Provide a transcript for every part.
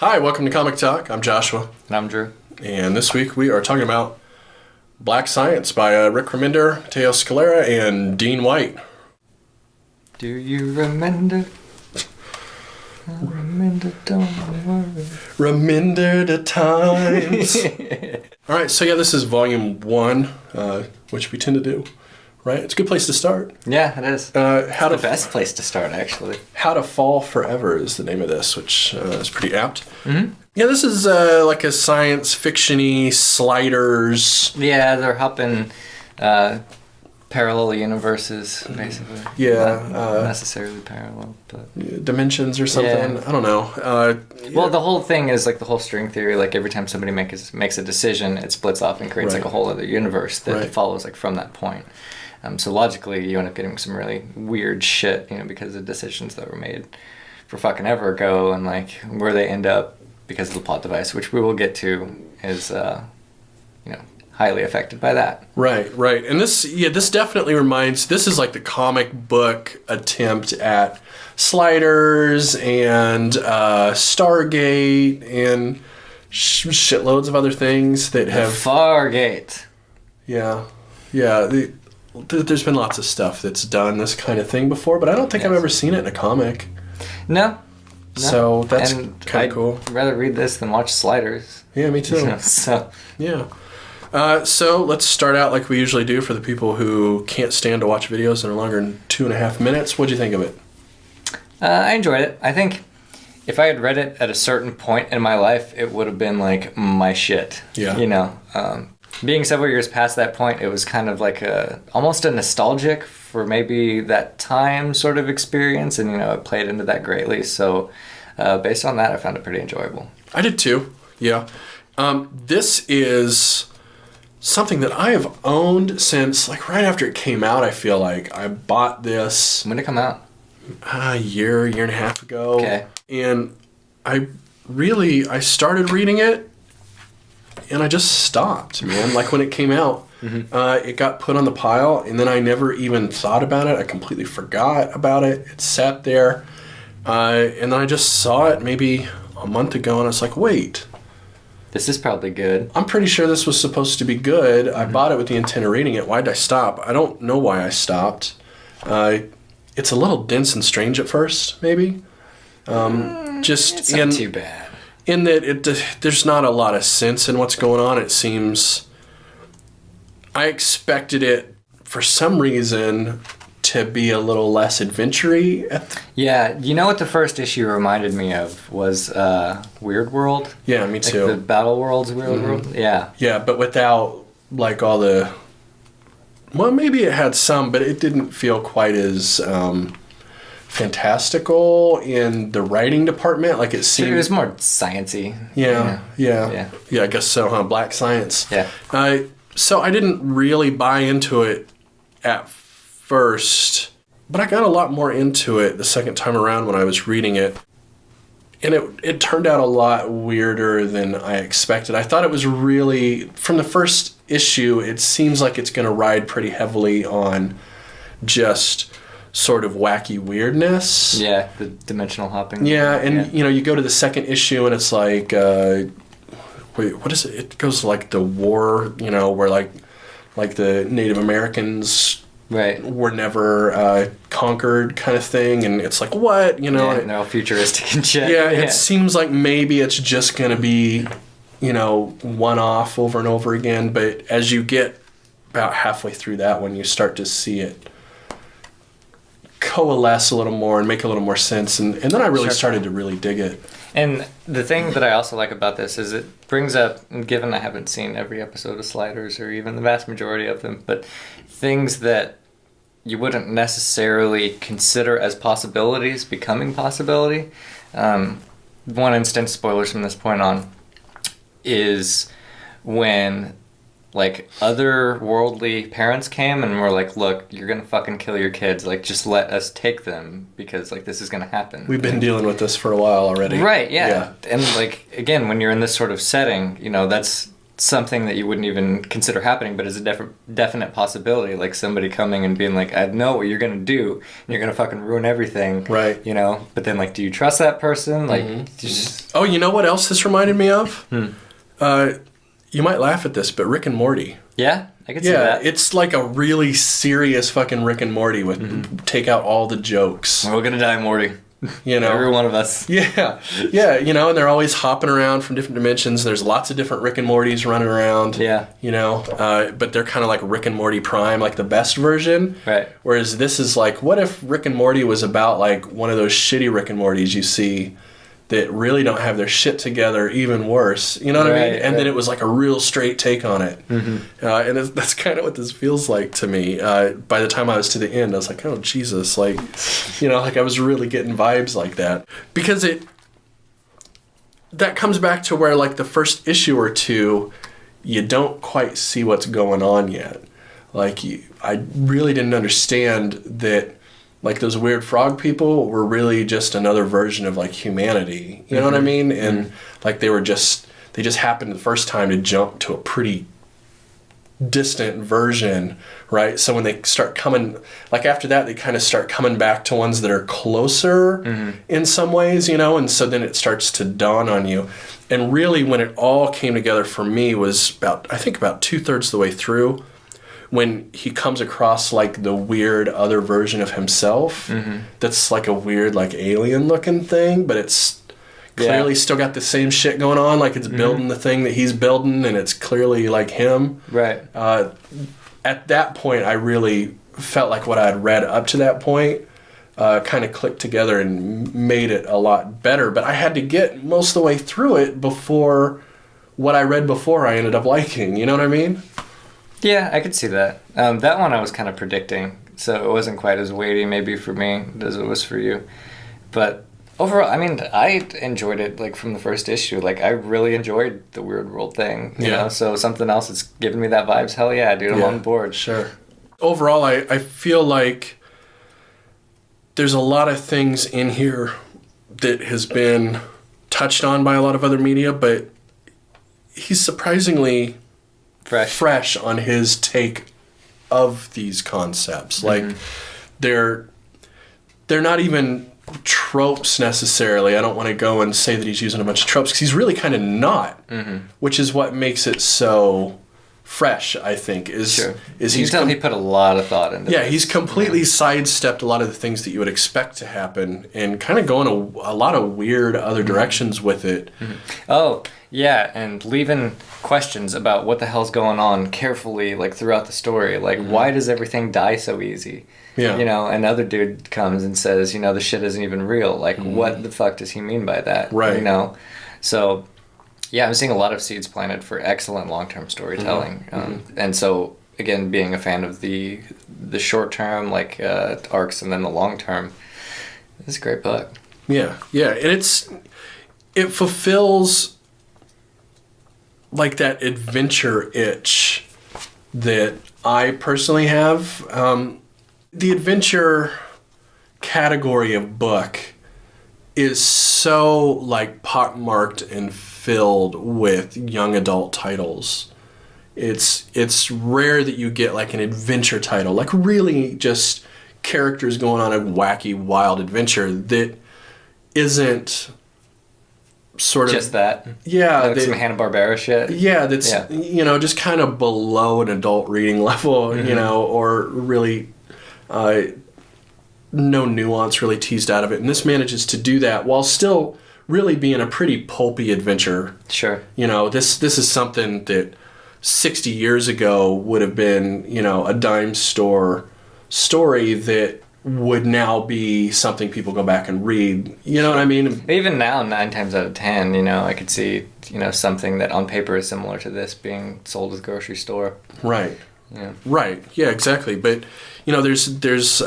Hi, welcome to Comic Talk. I'm Joshua. And I'm Drew. And this week we are talking about Black Science by Rick Remender, Mateo Scalera, and Dean White. Do you remember? Don't worry. Remember the times. All right, so this is volume 1, which we tend to do, right? It's a good place to start. Yeah, it is. The best place to start, actually. How to Fall Forever is the name of this, which is pretty apt. Mm-hmm. Yeah, this is like a science fiction-y sliders. Yeah, they're hopping parallel universes, basically. Yeah. Not necessarily parallel, but... Dimensions or something. Yeah. I don't know. Well, the whole thing is like the whole string theory. Like every time somebody makes a decision, it splits off and creates like a whole other universe that follows like from that point. So logically, you end up getting some really weird shit, because of decisions that were made for fucking ever ago, and like where they end up because of the plot device, which we will get to, is highly affected by that. Right. And this definitely reminds. This is like the comic book attempt at Sliders and Stargate and shitloads of other things that have Fargate. Yeah. There's been lots of stuff that's done this kind of thing before, but I don't think I've ever seen it in a comic. No. So that's kind of cool. I'd rather read this than watch Sliders. Yeah, me too. Yeah. So let's start out like we usually do for the people who can't stand to watch videos that are longer than 2.5 minutes. What'd you think of it? I enjoyed it. I think if I had read it at a certain point in my life, it would have been like my shit. Yeah. Being several years past that point, it was kind of like almost a nostalgic for maybe that time sort of experience, and it played into that greatly. So based on that, I found it pretty enjoyable. I did too. Yeah. This is something that I have owned since like right after it came out. I feel like I bought this. When did it come out? A year and a half ago. Okay. And I started reading it. And I just stopped, man. Like when it came out, it got put on the pile, and then I never even thought about it. I completely forgot about it. It sat there, and then I just saw it maybe a month ago, and I was like, wait. This is probably good. I'm pretty sure this was supposed to be good. I bought it with the intent of reading it. Why did I stop? I don't know why I stopped. It's a little dense and strange at first, maybe. It's not too bad. In that there's not a lot of sense in what's going on. It seems... I expected it, for some reason, to be a little less adventure-y. Yeah, you know what the first issue reminded me of was Weird World? Yeah, me too. Like the Battle World's Weird World? Yeah. Yeah, but without, like, all the... Well, maybe it had some, but it didn't feel quite as... fantastical in the writing department. Like it seemed... It was more sciencey. Yeah, I guess so, huh? Black science. Yeah. So I didn't really buy into it at first, but I got a lot more into it the second time around when I was reading it. And it turned out a lot weirder than I expected. I thought it was really... From the first issue, it seems like it's going to ride pretty heavily on just... sort of wacky weirdness. Yeah, the dimensional hopping. Yeah, and you go to the second issue and it's like, wait, what is it? It goes to like the war, where like the Native Americans were never conquered kind of thing, and it's like, what? No, futuristic and shit. Yeah, it seems like maybe it's just going to be, one-off over and over again, but as you get about halfway through that one, you start to see it coalesce a little more and make a little more sense, and then I really started to really dig it. And the thing that I also like about this is it brings up, given I haven't seen every episode of Sliders or even the vast majority of them, but things that you wouldn't necessarily consider as possibilities becoming possibility. One instance, spoilers from this point on, is when like otherworldly parents came and were like, look, you're gonna fucking kill your kids, like just let us take them because like this is gonna happen. We've been dealing with this for a while already. Right, yeah. And like again, when you're in this sort of setting, that's something that you wouldn't even consider happening, but is a definite possibility. Like somebody coming and being like, I know what you're gonna do, and you're gonna fucking ruin everything. Right. You know. But then, like, do you trust that person? Like, Oh, you know what else this reminded me of? You might laugh at this, but Rick and Morty. yeah, I could see Yeah, that. it's like a really serious fucking Rick and Morty with take out all the jokes. We're gonna die, Morty. You know, Every one of us. Yeah, yeah, you know, and they're always hopping around from different dimensions. There's lots of different Rick and Mortys running around. Yeah. You know, but they're kind of like Rick and Morty Prime, like the best version. Right. Whereas this is like, what if Rick and Morty was about like one of those shitty Rick and Mortys you see that really don't have their shit together, even worse. You know what I mean? Right, And then right. it was like a real straight take on it. And that's kind of what this feels like to me. By the time I was to the end, I was like, oh, Jesus. Like, you know, like I was really getting vibes like that. Because that comes back to where like the first issue or two, you don't quite see what's going on yet. Like, I really didn't understand that like those weird frog people were really just another version of like humanity. You know what I mean? And like they just happened the first time to jump to a pretty distant version, right? So when they start coming, like after that, they kind of start coming back to ones that are closer in some ways, you know? And so then it starts to dawn on you. And really when it all came together for me was about 2/3 of the way through, when he comes across like the weird other version of himself that's like a weird like alien looking thing, but it's clearly still got the same shit going on, like it's building the thing that he's building and it's clearly like him. Right. At that point I really felt like what I had read up to that point kind of clicked together and made it a lot better, but I had to get most of the way through it before what I read before I ended up liking, you know what I mean? Yeah, I could see that. That one I was kind of predicting, so it wasn't quite as weighty maybe for me as it was for you. But overall, I mean, I enjoyed it like from the first issue. Like I really enjoyed the Weird World thing, you know? So something else that's giving me that vibes, hell yeah, dude, I'm on board. Sure. Overall, I feel like there's a lot of things in here that has been touched on by a lot of other media, but he's surprisingly fresh on his take of these concepts. Like they're not even tropes necessarily. I don't want to go and say that he's using a bunch of tropes because he's really kind of not, which is what makes it so fresh, I think. Is he put a lot of thought into this. He's completely sidestepped a lot of the things that you would expect to happen and kind of going a lot of weird other directions with it. Oh, yeah, and leaving questions about what the hell's going on carefully, like, throughout the story. Like, why does everything die so easy? Yeah. You know, another dude comes and says, you know, the shit isn't even real. Like, what the fuck does he mean by that? Right. You know? So, yeah, I'm seeing a lot of seeds planted for excellent long-term storytelling. And so, again, being a fan of the short-term, like, arcs and then the long-term, it's a great book. Yeah, and it fulfills like that adventure itch that I personally have. The adventure category of book is so like pockmarked and filled with young adult titles. It's rare that you get like an adventure title, like really just characters going on a wacky, wild adventure that isn't sort of just that. Yeah, like some Hanna-Barbera shit. Yeah, that's you know, just kind of below an adult reading level, you know, or really no nuance really teased out of it. And this manages to do that while still really being a pretty pulpy adventure. Sure. You know, this is something that 60 years ago would have been, you know, a dime store story that would now be something people go back and read. You know what I mean? Even now, 9 times out of 10, you know, I could see, you know, something that on paper is similar to this being sold at the grocery store. Right. Yeah. Right. Yeah, exactly. But, you know, there's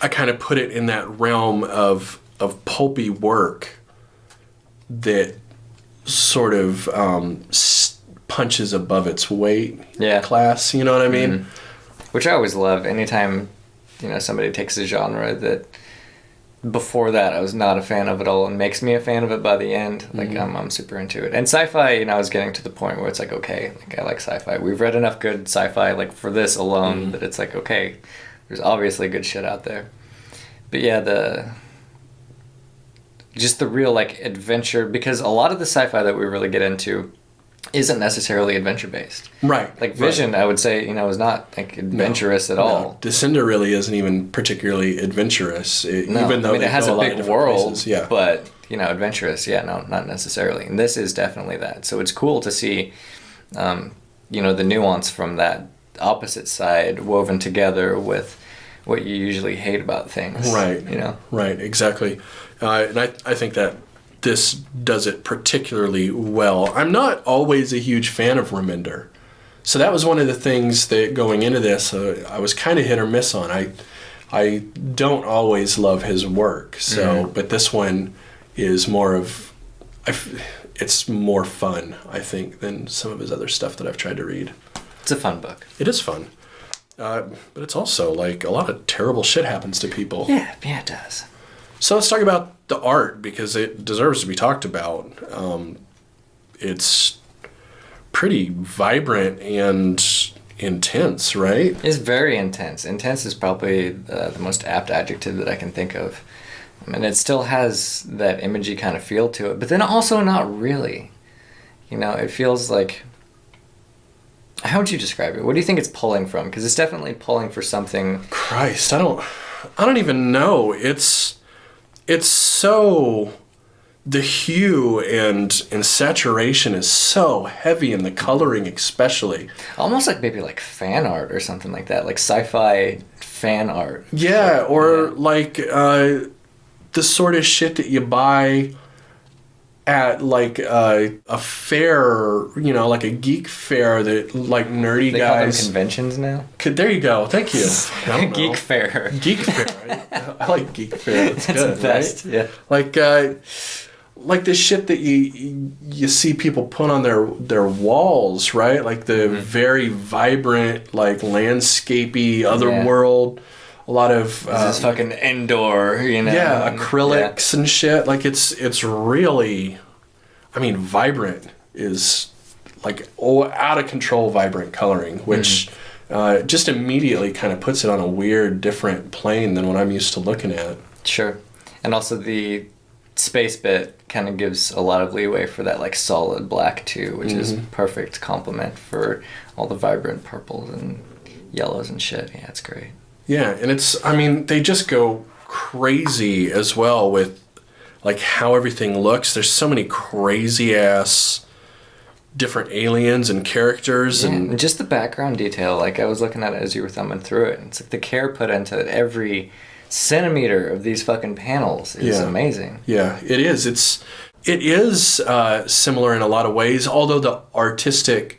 I kind of put it in that realm of pulpy work that sort of punches above its weight class. You know what I mean? Which I always love anytime, you know, somebody takes a genre that before that, I was not a fan of it all, and makes me a fan of it by the end. Like, I'm super into it. And sci-fi, you know, I was getting to the point where it's like, okay, like, I like sci-fi. We've read enough good sci-fi, like, for this alone, that it's like, okay, there's obviously good shit out there. But yeah, just the real, like, adventure, because a lot of the sci-fi that we really get into isn't necessarily adventure-based. Right. Like, Vision, I would say, you know, is not, like, adventurous at all. Descender really isn't even particularly adventurous, even though I mean, it has a big world, places. Yeah. but, you know, adventurous, yeah, no, not necessarily. And this is definitely that. So it's cool to see, you know, the nuance from that opposite side woven together with what you usually hate about things. Right. You know? Right, exactly. And I think that this does it particularly well. I'm not always a huge fan of Remender. So that was one of the things that going into this, I was kind of hit or miss on. I don't always love his work. So, but this one is more of, it's more fun, I think, than some of his other stuff that I've tried to read. It's a fun book. It is fun. But it's also like a lot of terrible shit happens to people. Yeah, it does. So let's talk about the art, because it deserves to be talked about. It's pretty vibrant and intense, right? It's very intense. Intense is probably the most apt adjective that I can think of. I mean, it still has that imagey kind of feel to it, but then also not really. You know, it feels like... How would you describe it? What do you think it's pulling from? Because it's definitely pulling for something... Christ, I don't even know. It's so... The hue and saturation is so heavy, and the coloring especially. Almost like maybe like fan art or something like that, like sci-fi fan art. Yeah, or like the sort of shit that you buy at like a fair, you know, like a geek fair that like nerdy They call them guys. conventions now? There you go. Thank you. I don't know. Geek fair. Geek fair. I like geek fair. That's good, the best, right? yeah. Like the shit that you see people put on their walls, right? Like the very vibrant, like landscapey, otherworld. A lot of This is fucking indoor, you know. yeah, acrylics and shit. Like it's really, I mean, vibrant is like out of control vibrant coloring, which just immediately kind of puts it on a weird, different plane than what I'm used to looking at. Sure. And also the space bit kind of gives a lot of leeway for that like solid black too, which is perfect complement for all the vibrant purples and yellows and shit. Yeah, it's great. Yeah, and it's, I mean, they just go crazy as well with like how everything looks. There's so many crazy ass different aliens and characters. Yeah, and and just the background detail, like I was looking at it as you were thumbing through it, and it's like the care put into every centimeter of these fucking panels is amazing. Yeah, it is. It is similar in a lot of ways, although the artistic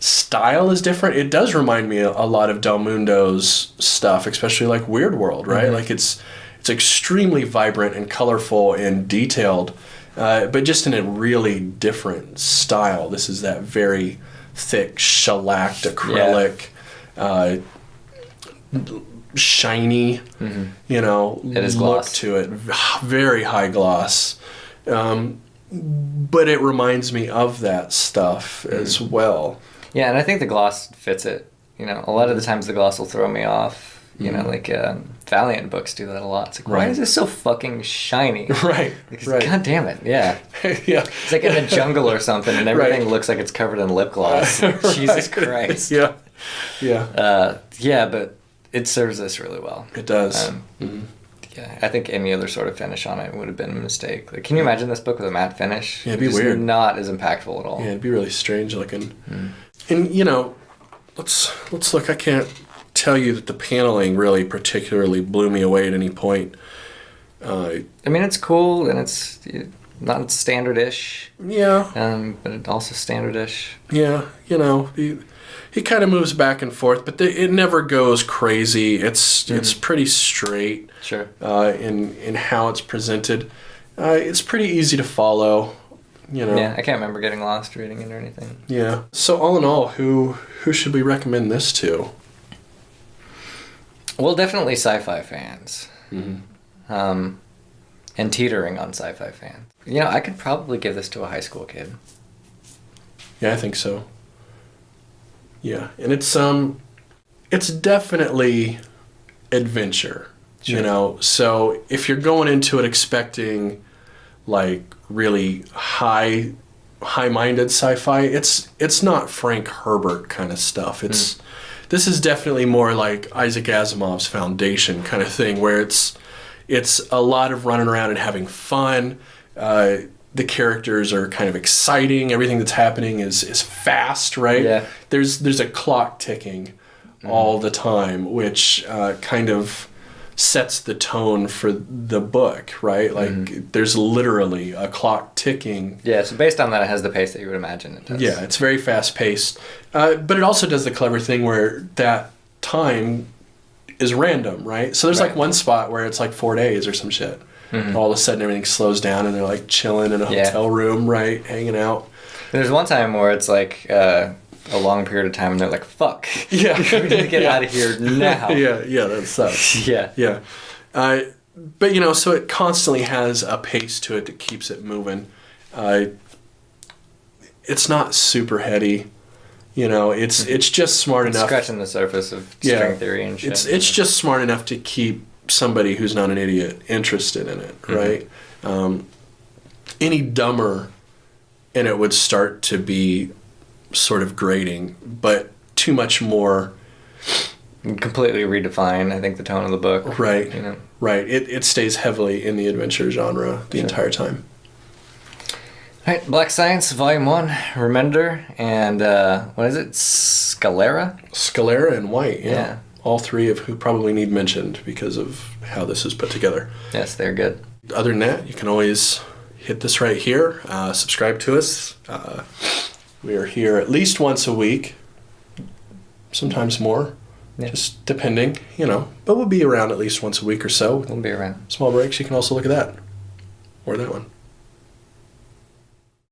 style is different. It does remind me a lot of Del Mundo's stuff, especially like Weird World, right? Like it's extremely vibrant and colorful and detailed, but just in a really different style. This is that very thick shellacked acrylic, shiny, you know, It is look gloss. to it. Very high gloss. But it reminds me of that stuff as well. Yeah, and I think the gloss fits it. You know, a lot of the times the gloss will throw me off. You know, like Valiant books do that a lot. It's like, why is this so fucking shiny? Right, Because, right. God damn it, yeah. Yeah. It's like in a jungle or something, and everything looks like it's covered in lip gloss. Jesus Christ. Yeah. Yeah. Yeah, but it serves this really well. It does. Yeah, I think any other sort of finish on it would have been a mistake. Like, can you imagine this book with a matte finish? Yeah, it'd be Just weird. Not as impactful at all. Yeah, it'd be really strange looking. And, you know, let's look. I can't tell you that the paneling really particularly blew me away at any point. I mean, it's cool, and it's not standard-ish, Yeah. but it also standard-ish. Yeah, you know, he kind of moves back and forth, but it never goes crazy. It's pretty straight. Sure. In how it's presented. It's pretty easy to follow. You know. Yeah, I can't remember getting lost reading it or anything. Yeah. So all in all, who should we recommend this to? Well, definitely sci-fi fans. and teetering on sci-fi fans. You know, I could probably give this to a high school kid. Yeah, I think so. Yeah, and it's definitely adventure, Sure. you know. So if you're going into it expecting like really high-minded sci-fi, it's not Frank Herbert kind of stuff. This is definitely more like Isaac Asimov's Foundation kind of thing, where it's a lot of running around and having fun. The characters are kind of exciting. Everything that's happening is fast, right? Yeah. There's a clock ticking all the time, which kind of sets the tone for the book, right? Like there's literally a clock ticking. Yeah, so based on that, it has the pace that you would imagine it does. Yeah, it's very fast paced, but it also does the clever thing where that time is random, right? So there's like Right. one spot where it's like 4 days or some shit. All of a sudden everything slows down and they're like chilling in a Yeah. hotel room, right? Hanging out. There's one time where it's like a long period of time and they're like, fuck. Yeah. We need to get Yeah. out of here now. yeah, that sucks. Yeah. Yeah. But, you know, so it constantly has a pace to it that keeps it moving. It's not super heady. You know, it's just smart enough. Scratching the surface of Yeah. string theory and shit. It's just smart enough to keep somebody who's not an idiot interested in it, right? Any dumber and it would start to be sort of grating, but too much more. completely redefine, I think, the tone of the book. Right. You know. Right. It stays heavily in the adventure genre the entire time. All right, Black Science, Volume 1, Remender, and what is it? Scalera? Scalera and White, Yeah. all three of who probably need mentioned because of how this is put together. Yes, they're good. Other than that, you can always hit this right here. Subscribe to us. We are here at least once a week, sometimes more, Yeah. just depending, you know. But we'll be around at least once a week or so. We'll be around. Small breaks, you can also look at that or that one.